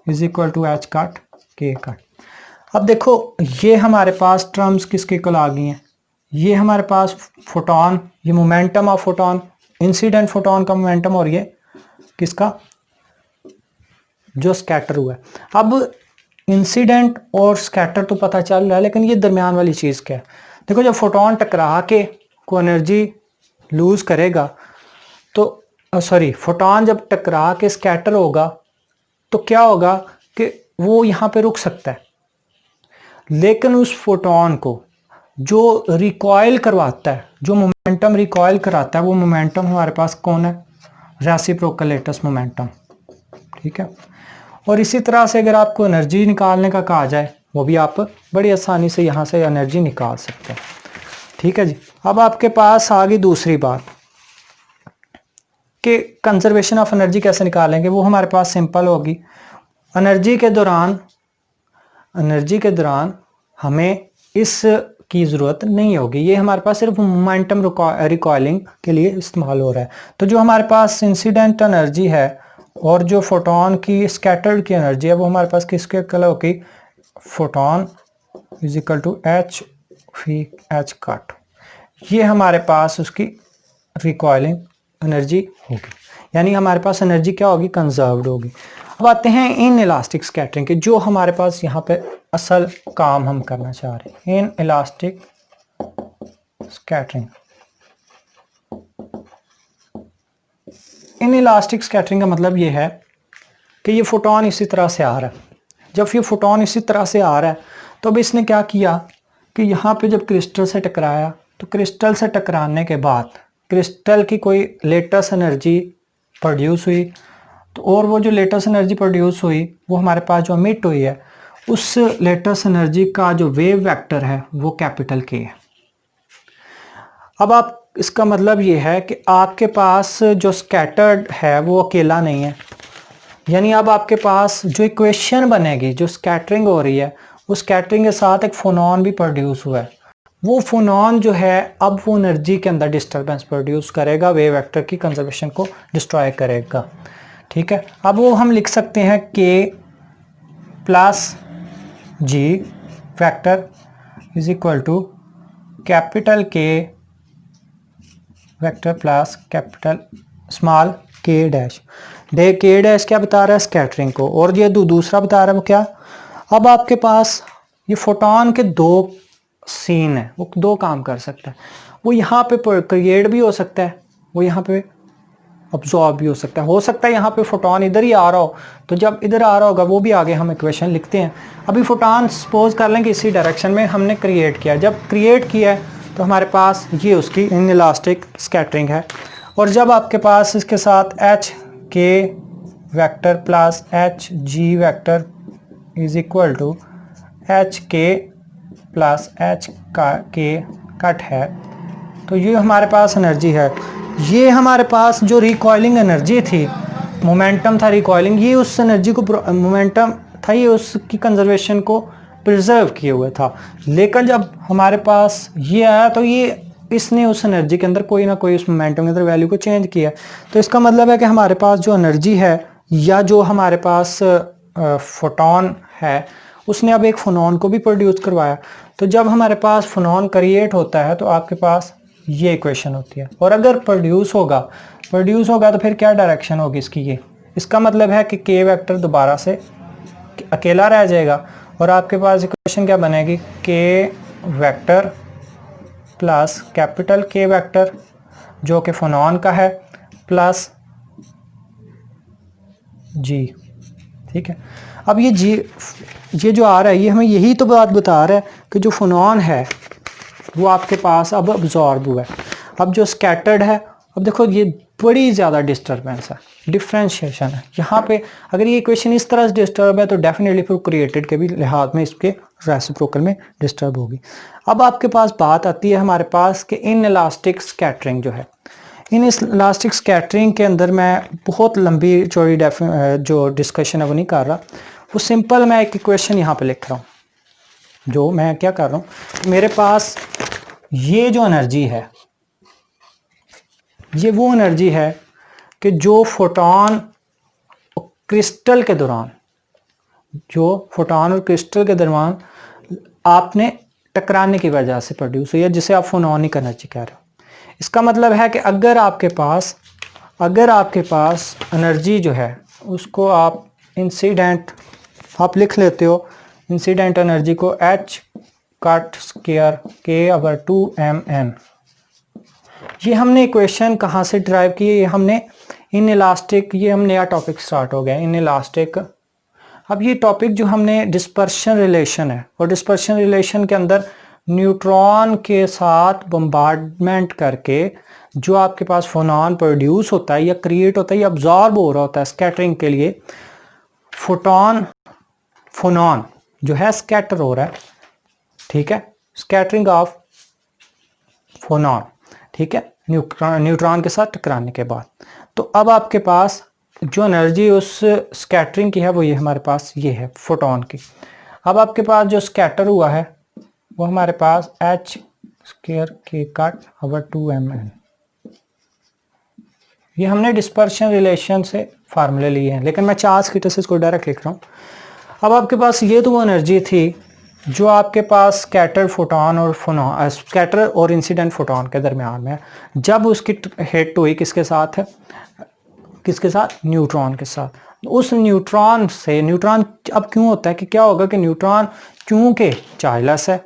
[SPEAKER 2] इज इक्वल टू एच काट के काट। अब देखो ये हमारे पास टर्म्स किसके इक्वल आ गई हैं, ये हमारे पास फोटोन, ये momentum of photon, incident photon का मोमेंटम, और ये किसका, जो स्कैटर हुआ है। अब इंसिडेंट और स्कैटर तो पता चल रहा है, लेकिन ये दरमियान वाली चीज़ क्या है। देखो जब फोटोन टकरा के को एनर्जी लूज करेगा तो सॉरी, फोटोन जब टकरा के स्कैटर होगा तो क्या होगा कि वो यहाँ पे रुक सकता है, लेकिन उस फोटोन को जो रिकॉइल करवाता है, जो मोमेंटम रिकॉइल कराता है, वो मोमेंटम हमारे पास कौन है, रेसिप्रोकल लेटस मोमेंटम। ठीक है, और इसी तरह से अगर आपको एनर्जी निकालने का कहा जाए, वो भी आप बड़ी आसानी से यहाँ से एनर्जी निकाल सकते हैं। ठीक है जी। अब आपके पास आ गई दूसरी बात कि कंजर्वेशन ऑफ एनर्जी कैसे निकालेंगे। वो हमारे पास सिंपल होगी, एनर्जी के दौरान हमें इस की ज़रूरत नहीं होगी, ये हमारे पास सिर्फ मोमेंटम रिकॉइलिंग के लिए इस्तेमाल हो रहा है। तो जो हमारे पास इंसिडेंट एनर्जी है और जो फोटोन की स्कैटर्ड की एनर्जी है, वो हमारे पास किसके इक्वल होगी, photon is equal to h phi h cut. ये हमारे पास उसकी रिकॉइलिंग एनर्जी होगी, यानी हमारे पास एनर्जी क्या होगी, कंजर्व्ड होगी। अब आते हैं इन इलास्टिक स्कैटरिंग के, जो हमारे पास यहाँ पे असल काम हम करना चाह रहे हैं, in elastic scattering. In elastic scattering का मतलब ये है कि ये फोटोन इसी तरह से आ रहा है। जब ये फोटोन इसी तरह से आ रहा है तो अब इसने क्या किया कि यहाँ पे जब क्रिस्टल से टकराया, तो क्रिस्टल से टकराने के बाद क्रिस्टल की कोई लेटेस्ट एनर्जी प्रोड्यूस हुई, तो और वो जो लेटेस्ट एनर्जी प्रोड्यूस हुई वो हमारे पास जो एमिट हुई है, उस लेटेस्ट एनर्जी का जो वेव वेक्टर है वो कैपिटल के है। अब आप इसका मतलब ये है कि आपके पास जो स्कैटर्ड है वो अकेला नहीं है, यानी अब आपके पास जो इक्वेशन बनेगी, जो स्कैटरिंग हो रही है, उस स्कैटरिंग के साथ एक फोनॉन भी प्रोड्यूस हुआ है। वो फोनॉन जो है अब वो एनर्जी के अंदर डिस्टर्बेंस प्रोड्यूस करेगा, वेव वेक्टर की कंजर्वेशन को डिस्ट्रॉय करेगा। ठीक है, अब वो हम लिख सकते हैं k plus g vector is equal to capital k vector plus capital small k dash. K dash क्या बता रहा है, स्कैटरिंग को, और ये दूसरा बता रहा है वो क्या। अब आपके पास ये फोटोन के दो सीन है, वो दो काम कर सकता है। वो यहाँ पे क्रिएट भी हो सकता है, वो यहाँ पे अब्सॉर्ब भी हो सकता है यहाँ पे फोटोन इधर ही आ रहा हो, तो जब इधर आ रहा होगा वो भी आगे हम इक्वेशन लिखते हैं। अभी फोटोन सपोज कर लें कि इसी डायरेक्शन में हमने क्रिएट किया, जब क्रिएट किया है तो हमारे पास ये उसकी इनइलास्टिक स्कैटरिंग है। और जब आपके पास इसके साथ h k vector plus h g vector is equal to h k plus h का के कट है, तो ये हमारे पास एनर्जी है। ये हमारे पास जो रिकॉइलिंग एनर्जी थी, मोमेंटम था रिकॉइलिंग, ये उस एनर्जी को, मोमेंटम था ये उसकी कंजर्वेशन को प्रिजर्व किए हुए था। लेकिन जब हमारे पास ये आया तो ये इसने उस एनर्जी के अंदर कोई ना कोई उस मोमेंटम के अंदर वैल्यू को चेंज किया। तो इसका मतलब है कि हमारे पास जो एनर्जी है या जो हमारे पास फोटोन है, उसने अब एक फोनॉन को भी प्रोड्यूस करवाया। तो जब हमारे पास फोनॉन क्रिएट होता है तो आपके पास ये इक्वेशन होती है, और अगर प्रोड्यूस होगा तो फिर क्या डायरेक्शन होगी इसकी, ये इसका मतलब है कि के वेक्टर दोबारा से अकेला रह जाएगा और आपके पास इक्वेशन क्या बनेगी, के vector plus capital k vector जो कि फोनॉन का है प्लस जी। ठीक है, अब ये जी, ये जो आ रहा है ये हमें यही तो बात बता रहा है कि जो फोनॉन है वो आपके पास अब अब्जॉर्ब हुआ है। अब जो स्कैटर्ड है, अब देखो ये बड़ी ज़्यादा डिस्टर्बेंस है, डिफ्रेंशिएशन है यहाँ पे। अगर ये इक्वेशन इस तरह से डिस्टर्ब है तो डेफिनेटली फिर क्रिएटेड के भी लिहाज में इसके रेसिप्रोकल में डिस्टर्ब होगी। अब आपके पास बात आती है हमारे पास कि इन इलास्टिक स्कैटरिंग जो है, इन इलास्टिक स्कैटरिंग के अंदर मैं बहुत लंबी चौड़ी जो डिस्कशन है वो नहीं कर रहा, वो सिंपल मैं एक इक्वेशन यहाँ पे लिख रहा हूँ। जो मैं क्या कर रहा हूँ, मेरे पास ये जो एनर्जी है, ये वो एनर्जी है कि जो फोटोन क्रिस्टल के दौरान, जो फोटोन और क्रिस्टल के दौरान आपने टकराने की वजह से प्रोड्यूस हुई है, जिसे आप फोनोनिक एनर्जी कह रहे हो। इसका मतलब है कि अगर आपके पास एनर्जी जो है उसको आप इंसिडेंट आप लिख लेते हो, इंसिडेंट एनर्जी को H कट स्क्वायर K/2mn। ये हमने इक्वेशन कहाँ से ड्राइव की है, ये हमने इन इलास्टिक, ये हम नया टॉपिक स्टार्ट हो गया इन इलास्टिक। अब ये टॉपिक जो हमने डिस्पर्शन रिलेशन है, और डिस्पर्शन रिलेशन के अंदर न्यूट्रॉन के साथ बम्बार्डमेंट करके जो आपके पास फोनॉन प्रोड्यूस होता है या क्रिएट होता है या अब्जॉर्ब हो रहा होता है स्कैटरिंग के लिए, फोनॉन जो है स्कैटर हो रहा है, ठीक है, स्कैटरिंग ऑफ फोनॉन, ठीक है, न्यूट्रॉन के साथ टकराने के बाद। तो अब आपके पास जो एनर्जी उस स्कैटरिंग की है वो ये हमारे पास ये है फोटोन की। अब आपके पास जो स्कैटर हुआ है वो हमारे पास H स्क्वायर K/2mn। ये हमने डिस्पर्शन रिलेशन से फार्मूले लिए हैं, लेकिन मैं चार्ज की तरह इसको डायरेक्ट लिख रहा हूँ। अब आपके पास ये तो वो एनर्जी थी जो आपके पास स्कैटर फोटोन और स्कैटर और इंसिडेंट फोटोन के दरमियान में, जब उसकी हिट हुई किसके साथ, न्यूट्रॉन के साथ। उस न्यूट्रॉन से, न्यूट्रॉन अब क्यों होता है कि क्या होगा कि न्यूट्रॉन क्योंकि चार्जलेस है,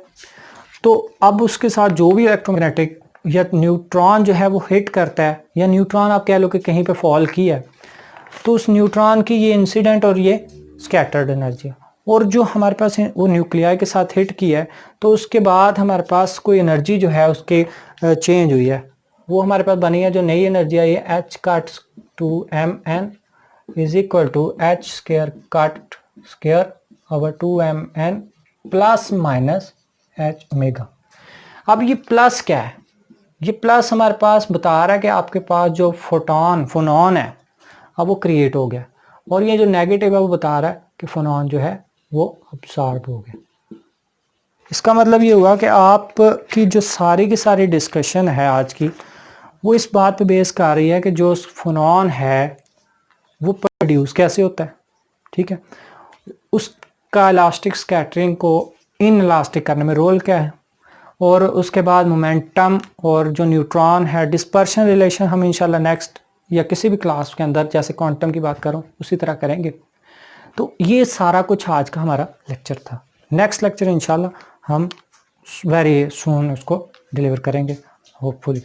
[SPEAKER 2] तो अब उसके साथ जो भी इलेक्ट्रोमैग्नेटिक या न्यूट्रॉन जो है वो हिट करता है, या न्यूट्रॉन आप कह लो कि कहीं पे फॉल किया है, तो उस न्यूट्रॉन की ये इंसिडेंट और ये स्कैटर्ड एनर्जी, और जो हमारे पास वो न्यूक्लियाई के साथ हिट किया है, तो उसके बाद हमारे पास कोई एनर्जी जो है उसके चेंज हुई है, वो हमारे पास बनी है जो नई एनर्जी आई है H/2mn is equal to H square 2mn plus minus H omega. अब ये प्लस क्या है, ये प्लस हमारे पास बता रहा है कि आपके पास जो फोनॉन है अब वो क्रिएट हो गया, और ये जो नेगेटिव है वो बता रहा है कि फोनॉन जो है वो अब्सॉर्ब हो गया। इसका मतलब ये हुआ कि आपकी जो सारी की सारी डिस्कशन है आज की, वो इस बात पे बेस कर रही है कि जो फोनॉन है वो प्रोड्यूस कैसे होता है, ठीक है, उसका इलास्टिक स्कैटरिंग को इन इलास्टिक करने में रोल क्या है, और उसके बाद मोमेंटम और जो न्यूट्रॉन है, डिस्पर्शन रिलेशन हम इंशाल्लाह नेक्स्ट या किसी भी क्लास के अंदर, जैसे क्वांटम की बात करूं उसी तरह करेंगे। तो ये सारा कुछ आज का हमारा लेक्चर था। नेक्स्ट लेक्चर इंशाल्लाह हम वेरी सून उसको डिलीवर करेंगे होपफुली।